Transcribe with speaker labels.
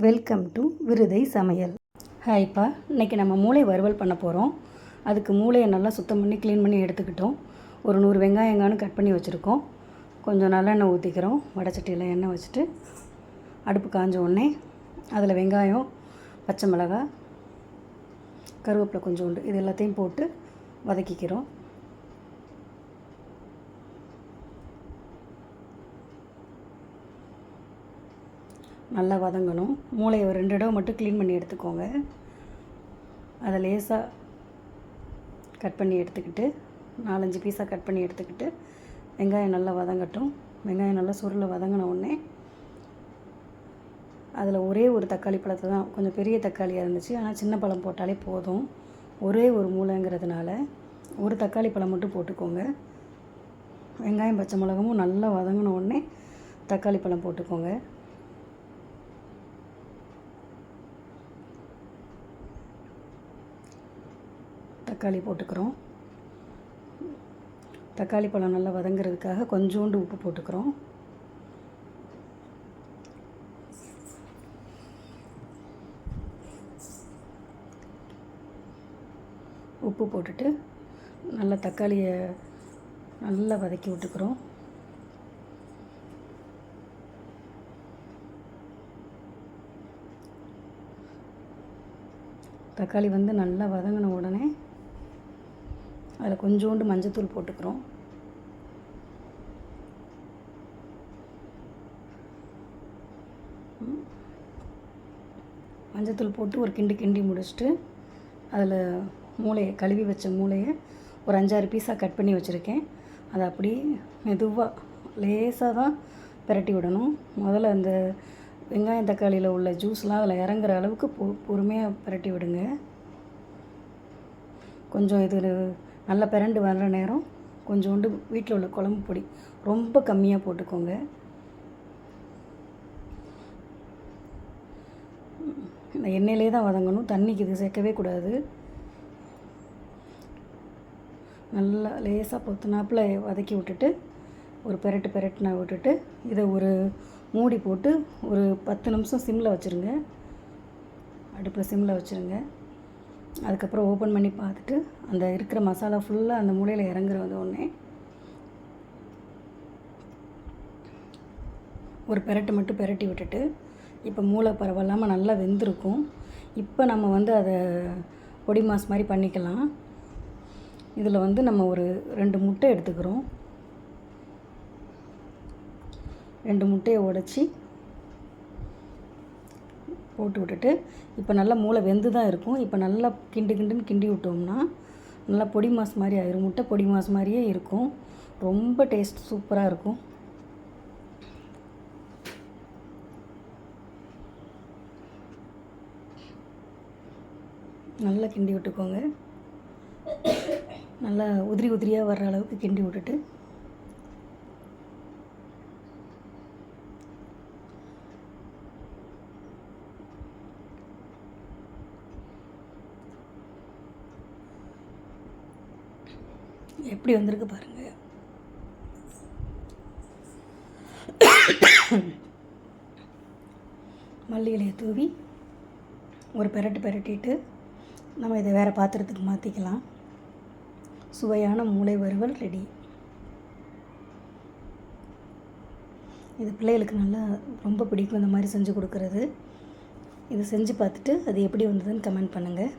Speaker 1: Welcome to விருதை சமையல். ஹாய்ப்பா, இன்றைக்கி நம்ம மூளை வறுவல் பண்ண போகிறோம். அதுக்கு மூளையை நல்லா சுத்தம் பண்ணி க்ளீன் பண்ணி எடுத்துக்கிட்டோம். ஒரு 100 வெங்காயங்கானு கட் பண்ணி வச்சுருக்கோம். கொஞ்சம் நல்லெண்ணெய் ஊற்றிக்கிறோம். வடைச்சட்டியில் எண்ணெய் வச்சுட்டு அடுப்பு காஞ்ச உடனே அதில் வெங்காயம், பச்சை மிளகாய், கருவேப்பிலை கொஞ்சோண்டு இது எல்லாத்தையும் போட்டு வதக்கிக்கிறோம். நல்லா வதங்கணும். மூளையை ஒரு 2 தடவை மட்டும் க்ளீன் பண்ணி எடுத்துக்கோங்க. அதை லேசாக கட் பண்ணி எடுத்துக்கிட்டு 4-5 பீஸாக கட் பண்ணி எடுத்துக்கிட்டு வெங்காயம் நல்லா வதங்கட்டும். வெங்காயம் நல்லா சுருளை வதங்கின உடனே அதில் ஒரே ஒரு தக்காளி பழத்தை தான், கொஞ்சம் பெரிய தக்காளியாக இருந்துச்சு, ஆனால் சின்ன பழம் போட்டாலே போதும். ஒரே ஒரு மூளைங்கிறதுனால ஒரு தக்காளி பழம் மட்டும் போட்டுக்கோங்க. வெங்காயம் பச்சை மிளகாவும் நல்லா வதங்கின உடனே தக்காளி பழம் போட்டுக்கோங்க. தக்காளி போட்டுக்கிறோம். தக்காளி பழம் நல்லா வதங்கிறதுக்காக கொஞ்சோண்டு உப்பு போட்டுக்கிறோம். உப்பு போட்டுட்டு நல்லா தக்காளியை நல்லா வதக்கி விட்டுக்கிறோம். தக்காளி நல்லா வதங்கின உடனே அதில் கொஞ்சோண்டு மஞ்சத்தூள் போட்டுக்கிறோம். மஞ்சத்தூள் போட்டு ஒரு கிண்டி முடிச்சுட்டு அதில் மூளையை கழுவி வச்ச மூளையை ஒரு 5-6 பீஸாக கட் பண்ணி வச்சுருக்கேன். அதை அப்படியே மெதுவாக லேசாக தான் பிரட்டி விடணும். முதல்ல அந்த வெங்காயம் தக்காளியில் உள்ள ஜூஸ்லாம் அதில் இறங்குற அளவுக்கு பொறுமையாக பிரட்டி விடுங்க. கொஞ்சம் இது நல்லா பிரண்டு வர்ற நேரம் கொஞ்சோண்டு வீட்டில் உள்ள குழம்பு பொடி ரொம்ப கம்மியாக போட்டுக்கோங்க. இந்த எண்ணெயிலே தான் வதங்கணும், தண்ணிக்கு இது சேர்க்கவே கூடாது. நல்லா லேசாக பொத்துனாப்பில் வதக்கி விட்டுட்டு ஒரு பெரட்டுனா விட்டுட்டு இதை ஒரு மூடி போட்டு ஒரு 10 நிமிஷம் சிம்மில் வச்சுருங்க. அடுப்பில் சிம்மில் வச்சுருங்க. அதுக்கப்புறம் ஓப்பன் பண்ணி பார்த்துட்டு அந்த இருக்கிற மசாலா ஃபுல்லாக அந்த மூளையில் இறங்குறது உடனே ஒரு பெரட்டு மட்டும் பெரட்டி விட்டுட்டு, இப்போ மூளை பரவாயில்லாமல் நல்லா வெந்திருக்கும். இப்போ நம்ம அதை பொடி மாஸ் மாதிரி பண்ணிக்கலாம். இதில் நம்ம ஒரு 2 முட்டை எடுத்துக்கிறோம். 2 முட்டையை உடைச்சி போட்டு விட்டுட்டு இப்போ நல்லா மூளை வெந்து தான் இருக்கும். இப்போ நல்லா கிண்டி விட்டோம்னா நல்லா பொடி மாஸ் மாதிரி ஆயிரும். முட்டை பொடி மாஸ் மாதிரியே இருக்கும். ரொம்ப டேஸ்ட் சூப்பராக இருக்கும். நல்லா கிண்டி விட்டுக்கோங்க. நல்லா உதிரியாக வர்ற அளவுக்கு கிண்டி விட்டுட்டு எப்படி வந்திருக்கு பாருங்கள். மல்லி இலையை தூவி ஒரு பிரட்டிட்டு நம்ம இதை வேறு பாத்திரத்துக்கு மாற்றிக்கலாம். சுவையான மூளை வறுவல் ரெடி. இது பிள்ளைகளுக்கு நல்லா ரொம்ப பிடிக்கும் இந்த மாதிரி செஞ்சு கொடுக்குறது. இது செஞ்சு பார்த்துட்டு அது எப்படி வந்ததுன்னு கமெண்ட் பண்ணுங்கள்.